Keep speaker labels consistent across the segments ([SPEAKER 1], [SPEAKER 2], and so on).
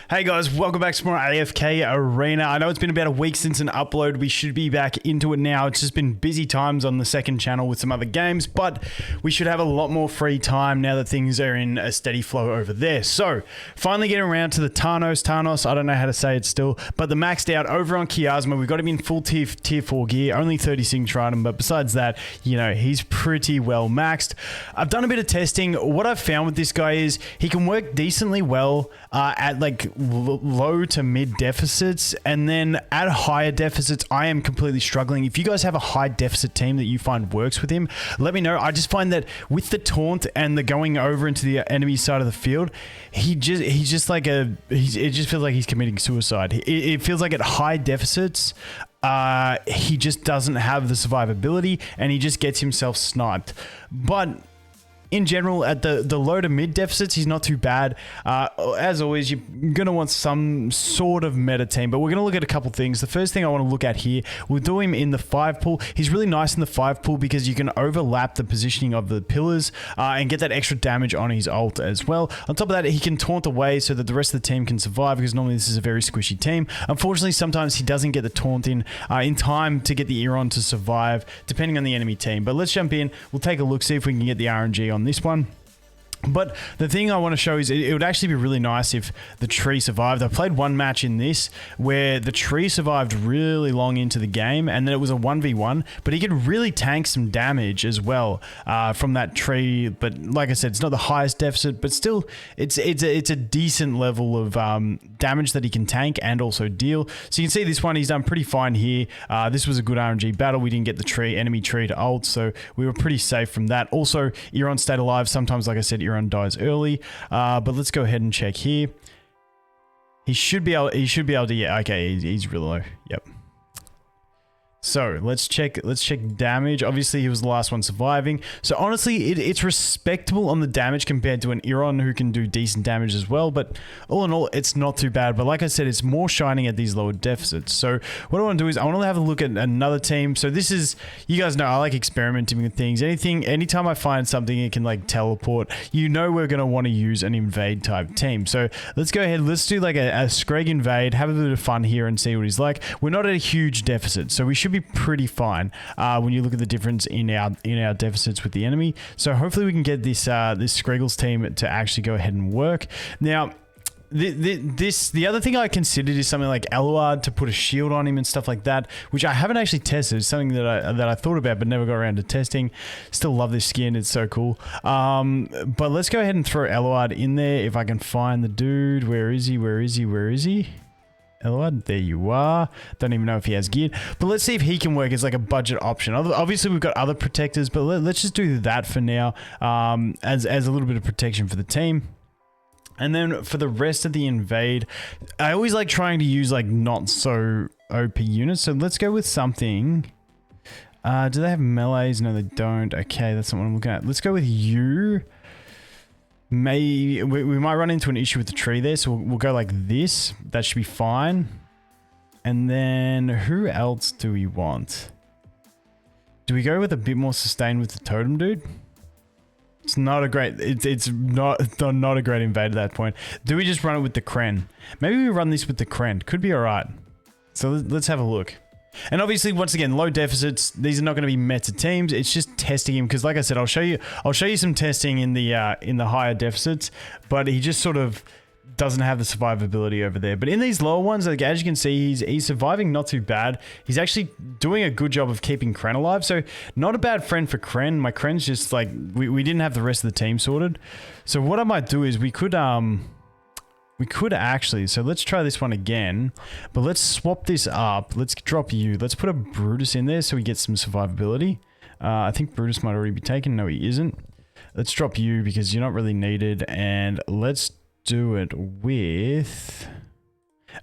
[SPEAKER 1] Hey guys, welcome back to more AFK Arena. I know it's been about a week since an upload. We should be back into it now. It's just been busy times on the second channel with some other games, but we should have a lot more free time now that things are in a steady flow over there. So, finally getting around to the Thanos, I don't know how to say it still, but the maxed out over on Kiasma. We've got him in full tier 4 gear, only 30 signature item, but besides that, you know, he's pretty well maxed. I've done a bit of testing. What I've found with this guy is he can work decently well at like low to mid deficits, and then at higher deficits I am completely struggling. If you guys have a high deficit team that you find works with him, let me know. I just find that with the taunt and the going over into the enemy side of the field, it just feels like he's committing suicide. It feels like at high deficits he just doesn't have the survivability and he just gets himself sniped. But in general, at the low to mid deficits, he's not too bad. As always, you're going to want some sort of meta team, but we're going to look at a couple things. The first thing I want to look at here, we'll do him in the 5 pool. He's really nice in the 5 pool because you can overlap the positioning of the pillars and get that extra damage on his ult as well. On top of that, he can taunt away so that the rest of the team can survive, because normally this is a very squishy team. Unfortunately, sometimes he doesn't get the taunt in time to get the Eiron to survive, depending on the enemy team. But let's jump in. We'll take a look, see if we can get the RNG on this one. But the thing I want to show is it would actually be really nice if the tree survived. I played one match in this where the tree survived really long into the game, and then it was a 1v1, but he could really tank some damage as well from that tree. But like I said, it's not the highest deficit, but still it's a decent level of damage that he can tank and also deal. So you can see this one, he's done pretty fine here. This was a good RNG battle. We didn't get the enemy tree to ult, so we were pretty safe from that. Also, Eiron stayed alive. Sometimes, like I said, Eiron dies early, but let's go ahead and check here. He should be able to, yeah, okay, he's really low. Yep. So let's check damage. Obviously he was the last one surviving, so honestly it's respectable on the damage compared to an Eiron who can do decent damage as well. But all in all, it's not too bad. But like I said, it's more shining at these lower deficits. So what I want to do is I want to have a look at another team. So this is, you guys know I like experimenting with things. Anytime I find something it can like teleport, you know we're going to want to use an invade type team. So let's go ahead, let's do like a Screg invade, have a bit of fun here and see what he's like. We're not at a huge deficit, so we should be pretty fine when you look at the difference in our deficits with the enemy. So hopefully we can get this this Screggles team to actually go ahead and work. Now the other thing I considered is something like Eluard, to put a shield on him and stuff like that, which I haven't actually tested. It's something that I thought about but never got around to testing. Still love this skin, it's so cool. But let's go ahead and throw Eluard in there if I can find the dude. Where is he? Eluard, there you are. Don't even know if he has gear, but let's see if he can work as like a budget option. Obviously we've got other protectors, but let's just do that for now, as a little bit of protection for the team. And then for the rest of the invade, I always like trying to use like not so OP units, so let's go with something. Do they have melees? No, they don't. Okay, that's not what I'm looking at. Let's go with you. We might run into an issue with the tree there, so we'll go like this. That should be fine. And then who else do we want? Do we go with a bit more sustain with the totem dude? It's not a great, it's not a great invade at that point. Do we just run it with the Kren? Maybe we run this with the Kren. Could be all right. So let's have a look. And obviously, once again, low deficits. These are not going to be meta teams. It's just testing him, because, like I said, I'll show you some testing in the higher deficits. But he just sort of doesn't have the survivability over there. But in these lower ones, like as you can see, he's surviving not too bad. He's actually doing a good job of keeping Kren alive. So not a bad friend for Kren. My Kren's just like we didn't have the rest of the team sorted. So what I might do is we could actually, so let's try this one again, but let's swap this up. Let's drop you. Let's put a Brutus in there so we get some survivability. I think Brutus might already be taken. No, he isn't. Let's drop you because you're not really needed. And let's do it with,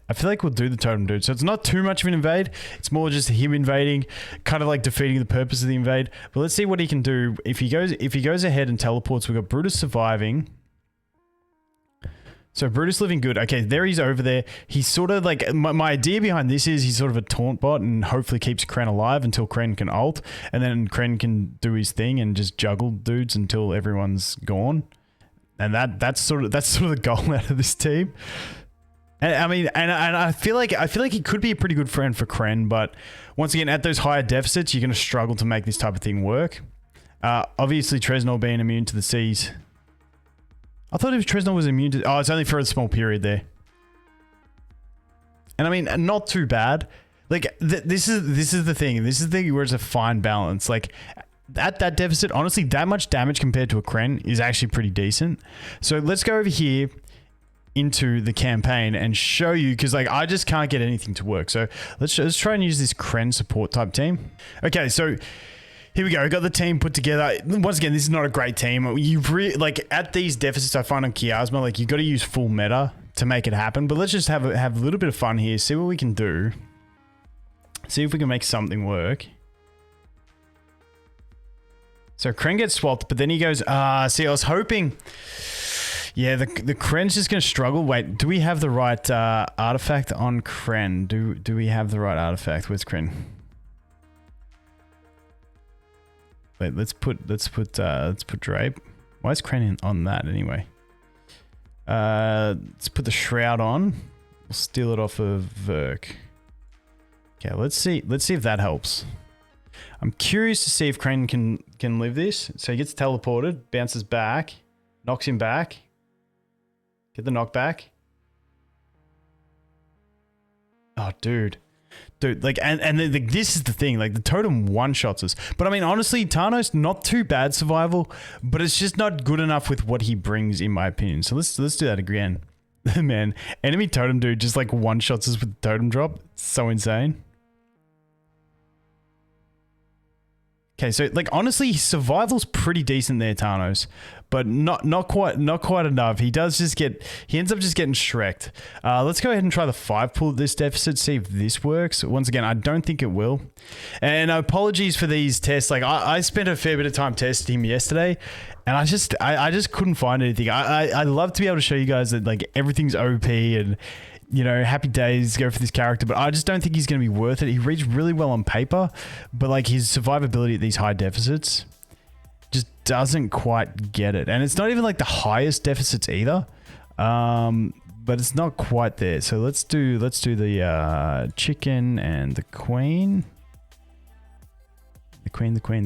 [SPEAKER 1] I feel like we'll do the totem dude. So it's not too much of an invade. It's more just him invading, kind of like defeating the purpose of the invade. But let's see what he can do. If he goes ahead and teleports, we've got Brutus surviving. So Brutus living good. Okay, there he's over there. He's sort of like, my idea behind this is he's sort of a taunt bot and hopefully keeps Kren alive until Kren can ult. And then Kren can do his thing and just juggle dudes until everyone's gone. And that's sort of the goal out of this team. And I mean, and I feel like he could be a pretty good friend for Kren, but once again, at those higher deficits, you're going to struggle to make this type of thing work. Obviously, Tresnor being immune to the seas. I thought if Tresnor was immune to... Oh, it's only for a small period there. And I mean, not too bad. Like, this is the thing. This is the thing where it's a fine balance. Like, at that deficit, honestly, that much damage compared to a Kren is actually pretty decent. So let's go over here into the campaign and show you, because like I just can't get anything to work. So let's try and use this Kren support type team. Okay, so here we go. I got the team put together. Once again, this is not a great team. You've like at these deficits I find on Kiasma, like you got to use full meta to make it happen. But let's just have a little bit of fun here. See what we can do. See if we can make something work. So Kren gets swapped, but then he goes, see, I was hoping. Yeah, the Kren's just going to struggle. Wait, do we have the right artifact on Kren? Do we have the right artifact? Where's Kren? Wait, let's put Drape. Why is Kren on that anyway? Let's put the Shroud on. We'll steal it off of Verk. Okay, let's see if that helps. I'm curious to see if Kren can live this. So he gets teleported, bounces back, knocks him back. Get the knockback. Oh, dude. Like, and this is the thing, like the totem one-shots us. But I mean, honestly, Thanos, not too bad survival, but it's just not good enough with what he brings, in my opinion. So let's do that again. Man, enemy totem dude just like one-shots us with the totem drop. It's so insane. Okay, so like honestly, his survival's pretty decent there, Thanos, but not quite enough. He ends up just getting Shrek'd. Let's go ahead and try the 5 pull at this deficit, see if this works. Once again, I don't think it will. And apologies for these tests. Like I spent a fair bit of time testing him yesterday, and I just couldn't find anything. I love to be able to show you guys that like everything's OP and, you know, happy days, go for this character, but I just don't think he's going to be worth it. He reads really well on paper, but like his survivability at these high deficits just doesn't quite get it. And it's not even like the highest deficits either, but it's not quite there. So let's do the chicken and the queen. The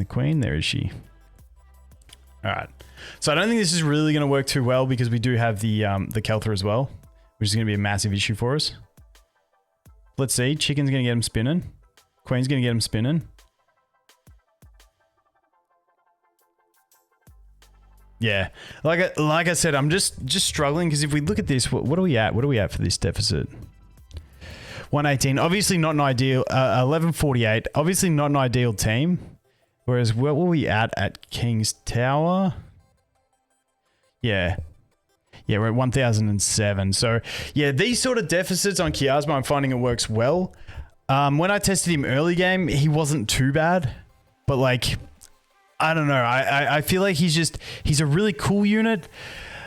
[SPEAKER 1] queen. There is she. All right. So I don't think this is really going to work too well because we do have the Kelthar as well, which is going to be a massive issue for us. Let's see. Chicken's going to get him spinning. Queen's going to get him spinning. Yeah. Like I said, I'm just struggling because if we look at this, what are we at? What are we at for this deficit? 118. Obviously not an ideal. 1148. Obviously not an ideal team. Whereas what were we at King's Tower? Yeah. Yeah, we're at 1007. So, yeah, these sort of deficits on Kiasma, I'm finding it works well. When I tested him early game, he wasn't too bad. But, like, I don't know. I feel like he's a really cool unit,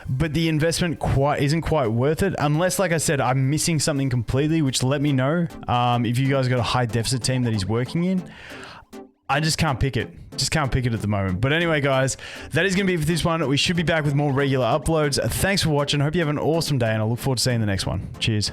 [SPEAKER 1] but the investment isn't quite worth it. Unless, like I said, I'm missing something completely, which let me know. If you guys got a high deficit team that he's working in. I just can't pick it. Just can't pick it at the moment. But anyway, guys, that is going to be it for this one. We should be back with more regular uploads. Thanks for watching. I hope you have an awesome day, and I look forward to seeing the next one. Cheers.